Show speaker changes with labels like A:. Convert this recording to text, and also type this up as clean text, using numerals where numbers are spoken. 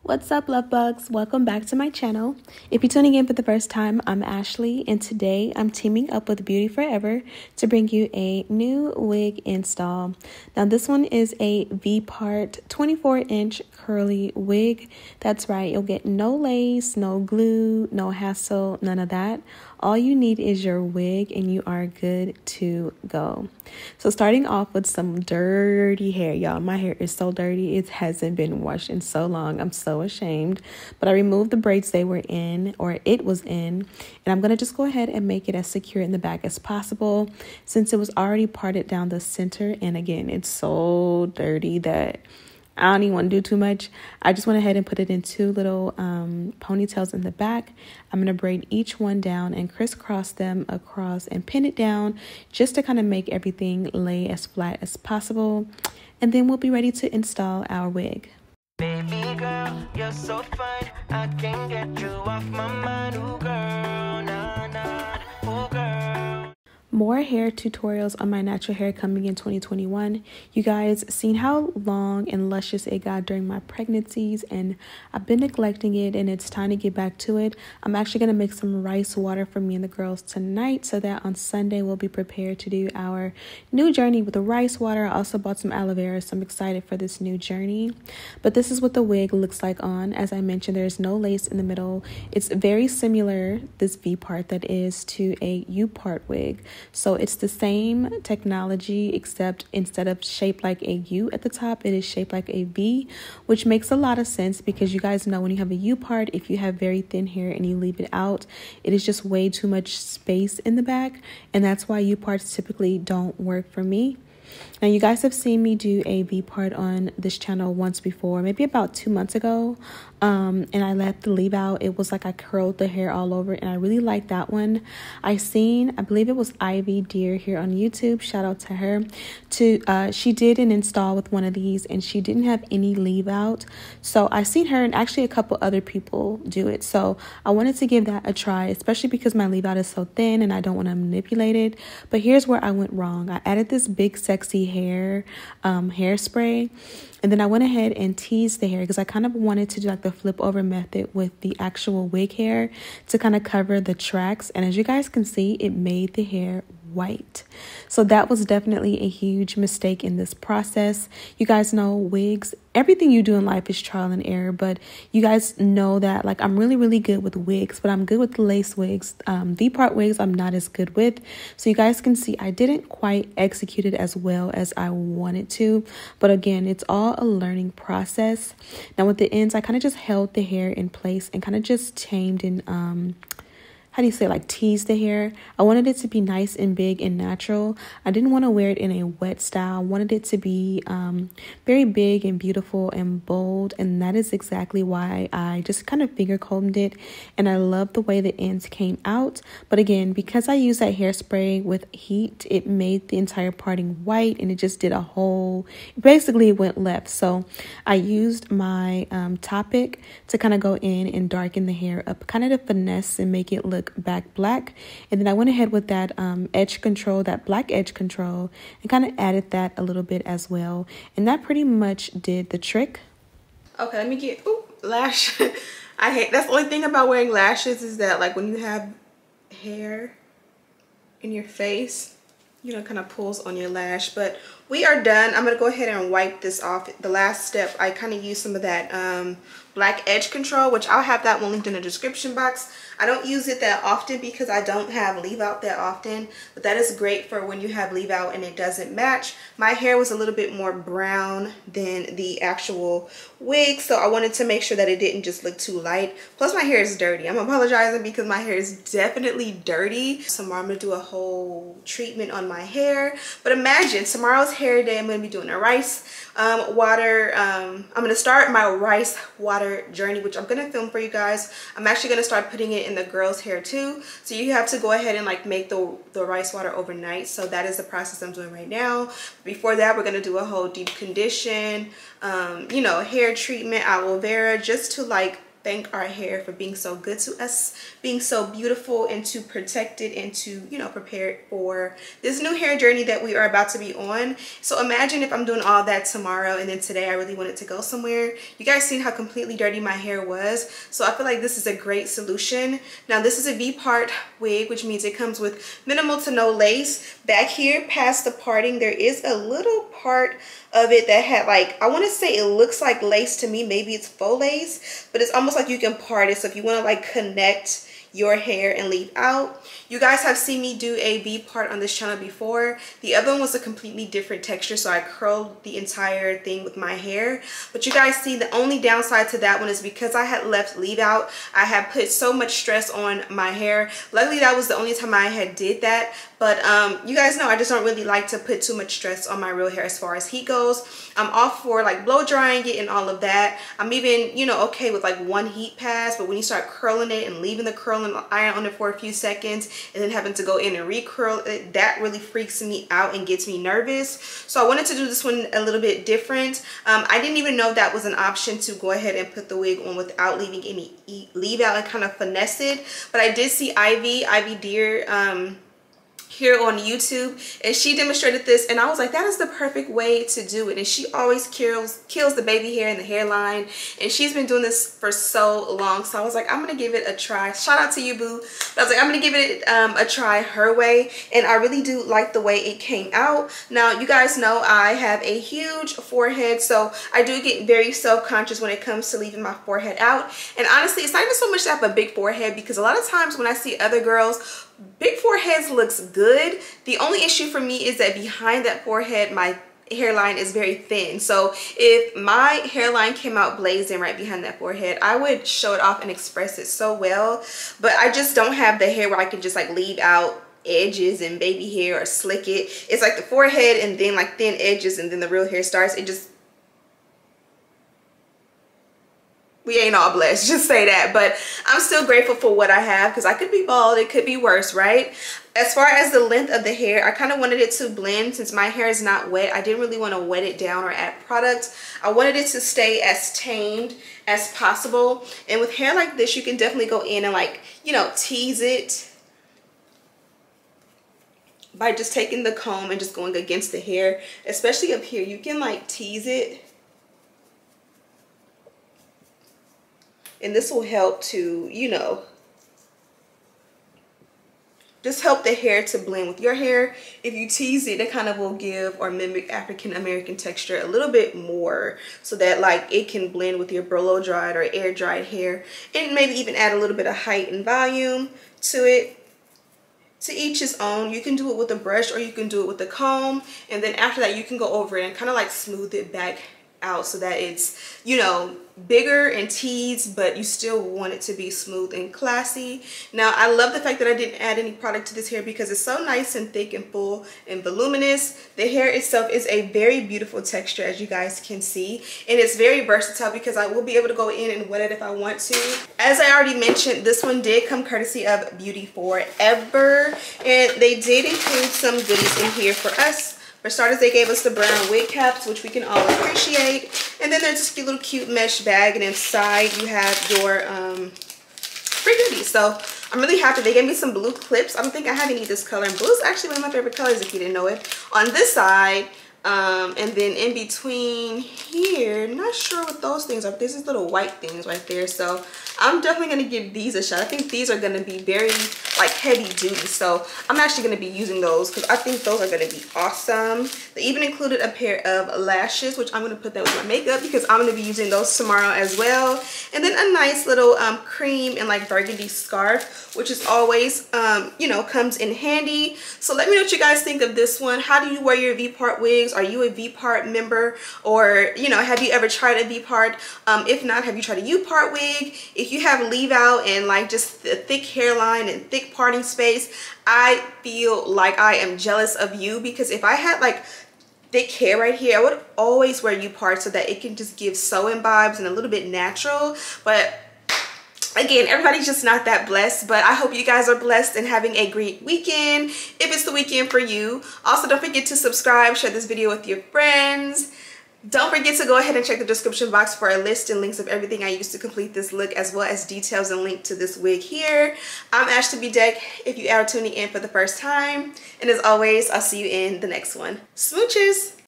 A: What's up, love bugs? Welcome back to my channel. If you're tuning in for the first time, I'm Ashley, and today I'm teaming up with Beauty Forever to bring you a new wig install. Now, this one is a V-part 24-inch curly wig. That's right, you'll get no lace, no glue, no hassle, none of that. All you need is your wig and you are good to go. So starting off with some dirty hair, y'all. My hair is so dirty. It hasn't been washed in so long. I'm so ashamed. But I removed the braids they were in, or it was in. And I'm going to just go ahead and make it as secure in the back as possible since it was already parted down the center. And again, it's so dirty that I don't even want to do too much. I just went ahead and put it in two little ponytails in the back. I'm going to braid each one down and crisscross them across and pin it down just to kind of make everything lay as flat as possible. And then we'll be ready to install our wig.
B: Baby girl, you're so fine. I can't get you off my mind. Ooh, girl, nah, nah. Ooh, girl.
A: More hair tutorials on my natural hair coming in 2021. You guys seen how long and luscious it got during my pregnancies, and I've been neglecting it, and it's time to get back to it. I'm actually going to make some rice water for me and the girls tonight so that on Sunday we'll be prepared to do our new journey with the rice water. I also bought some aloe vera, so I'm excited for this new journey. But this is what the wig looks like on. As I mentioned, there's no lace in the middle. It's very similar, this V part that is, to a U part wig. So it's the same technology, except instead of shaped like a U at the top, it is shaped like a V, which makes a lot of sense because you guys know when you have a U part, if you have very thin hair and you leave it out, it is just way too much space in the back. And that's why U parts typically don't work for me. Now, you guys have seen me do a V part on this channel once before, maybe about 2 months ago. And I left the leave out. It was like I curled the hair all over, and I really liked that one. I believe it was Ivy Deer here on YouTube. Shout out to her. She did an install with one of these, and she didn't have any leave out. So I seen her and actually a couple other people do it. So I wanted to give that a try, especially because my leave out is so thin and I don't want to manipulate it. But here's where I went wrong. I added this big sexy hair hairspray, and then I went ahead and teased the hair because I kind of wanted to do like the flip over method with the actual wig hair to kind of cover the tracks. And as you guys can see, it made the hair white. So that was definitely a huge mistake in this process. You guys know wigs, everything you do in life is trial and error, but you guys know that like I'm really good with wigs, but I'm good with lace wigs. V-part wigs I'm not as good with. So you guys can see I didn't quite execute it as well as I wanted to, but again, it's all a learning process. Now with the ends, I kind of just held the hair in place and kind of just tamed and how do you say, like tease the hair. I wanted it to be nice and big and natural. I didn't want to wear it in a wet style. I wanted it to be very big and beautiful and bold, and that is exactly why I just kind of finger combed it, and I love the way the ends came out. But again, because I used that hairspray with heat, it made the entire parting white, and it just did a whole, basically it went left. So I used my Topic to kind of go in and darken the hair up, kind of to finesse and make it look back black. And then I went ahead with that edge control, that black edge control, and kind of added that a little bit as well, and that pretty much did the trick. Okay, let me get lash. I hate, that's the only thing about wearing lashes is that like when you have hair in your face, you know, kind of pulls on your lash. But we are done. I'm gonna go ahead and wipe this off. The last step, I kind of used some of that black edge control, which I'll have that one linked in the description box. I don't use it that often because I don't have leave out that often, but that is great for when you have leave out and it doesn't match. My hair was a little bit more brown than the actual wig, so I wanted to make sure that it didn't just look too light. Plus my hair is dirty. I'm apologizing because my hair is definitely dirty. Tomorrow I'm gonna do a whole treatment on my hair, but imagine tomorrow's hair day I'm gonna be doing a rice water. I'm gonna start my rice water journey, which I'm gonna film for you guys. I'm actually gonna start putting it in the girls' hair too, so you have to go ahead and like make the rice water overnight. So that is the process I'm doing right now. Before that, we're gonna do a whole deep condition, you know, hair treatment, aloe vera, just to like thank our hair for being so good to us, being so beautiful, and to protect it, and to, you know, prepare it for this new hair journey that we are about to be on. So imagine if I'm doing all that tomorrow and then today I really wanted to go somewhere. You guys seen how completely dirty my hair was, so I feel like this is a great solution. Now this is a V-part wig, which means it comes with minimal to no lace. Back here past the parting, there is a little part of it that had, like, I want to say it looks like lace to me, maybe it's faux lace, but it's almost like you can part it. So if you want to like connect your hair and leave out. You guys have seen me do a V-part on this channel before. The other one was a completely different texture, so I curled the entire thing with my hair. But you guys see the only downside to that one is because I had left leave out, I had put so much stress on my hair. Luckily that was the only time I had did that. But you guys know I just don't really like to put too much stress on my real hair as far as heat goes. I'm off for like blow drying it and all of that. I'm even, you know, okay with like one heat pass, but when you start curling it and leaving the curling iron on it for a few seconds and then having to go in and recurl it, that really freaks me out and gets me nervous. So I wanted to do this one a little bit different. I didn't even know that was an option to go ahead and put the wig on without leaving any leave out and kind of finesse it. But I did see Ivy Deer here on YouTube, and she demonstrated this, and I was like, that is the perfect way to do it. And she always kills the baby hair and the hairline, and she's been doing this for so long. So I was like, I'm gonna give it a try. Shout out to you, boo. But I was like, I'm gonna give it a try her way, and I really do like the way it came out. Now you guys know I have a huge forehead, so I do get very self-conscious when it comes to leaving my forehead out. And honestly, it's not even so much to have a big forehead, because a lot of times when I see other girls, big foreheads looks good. The only issue for me is that behind that forehead, my hairline is very thin. So if my hairline came out blazing right behind that forehead, I would show it off and express it so well. But I just don't have the hair where I can just like leave out edges and baby hair or slick it. It's like the forehead and then like thin edges and then the real hair starts. It just, we ain't all blessed, just say that. But I'm still grateful for what I have, because I could be bald, it could be worse, right? As far as the length of the hair, I kind of wanted it to blend. Since my hair is not wet, I didn't really want to wet it down or add product. I wanted it to stay as tamed as possible. And with hair like this, you can definitely go in and like, you know, tease it by just taking the comb and just going against the hair, especially up here. You can like tease it. And this will help to, you know, just help the hair to blend with your hair. If you tease it, it kind of will give or mimic African American texture a little bit more, so that like it can blend with your blow dried or air dried hair, and maybe even add a little bit of height and volume to it. To each his own. You can do it with a brush or you can do it with a comb, and then after that you can go over it and kind of like smooth it back out so that it's, you know, bigger and teased, but you still want it to be smooth and classy. Now I love the fact that I didn't add any product to this hair, because it's so nice and thick and full and voluminous. The hair itself is a very beautiful texture, as you guys can see, and it's very versatile because I will be able to go in and wet it if I want to. As I already mentioned, this one did come courtesy of Beauty Forever, and they did include some goodies in here for us. For starters, they gave us the brown wig caps, which we can all appreciate. And then there's this little cute mesh bag, and inside you have your free goodies. So I'm really happy. They gave me some blue clips. I don't think I have any of this color. And blue is actually one of my favorite colors, if you didn't know it. On this side, and then in between here, not sure what those things are. This is little white things right there. So I'm definitely going to give these a shot. I think these are going to be very like heavy duty, so I'm actually going to be using those because I think those are going to be awesome. They even included a pair of lashes, which I'm going to put that with my makeup because I'm going to be using those tomorrow as well. And then a nice little cream and like burgundy scarf, which is always you know, comes in handy. So let me know what you guys think of this one. How do you wear your V-part wigs? Are you a V-part member, or you know, have you ever tried a V-part? If not, have you tried a U-part wig? If you have leave out and like just a thick hairline and thick parting space, I feel like I am jealous of you, because if I had like thick hair right here, I would always wear U-part so that it can just give sewing vibes and a little bit natural. But again, everybody's just not that blessed. But I hope you guys are blessed and having a great weekend if it's the weekend for you. Also, don't forget to subscribe, share this video with your friends. Don't forget to go ahead and check the description box for a list and links of everything I used to complete this look, as well as details and link to this wig here. I'm Ashley Bedeck if you are tuning in for the first time. And as always, I'll see you in the next one. Smooches!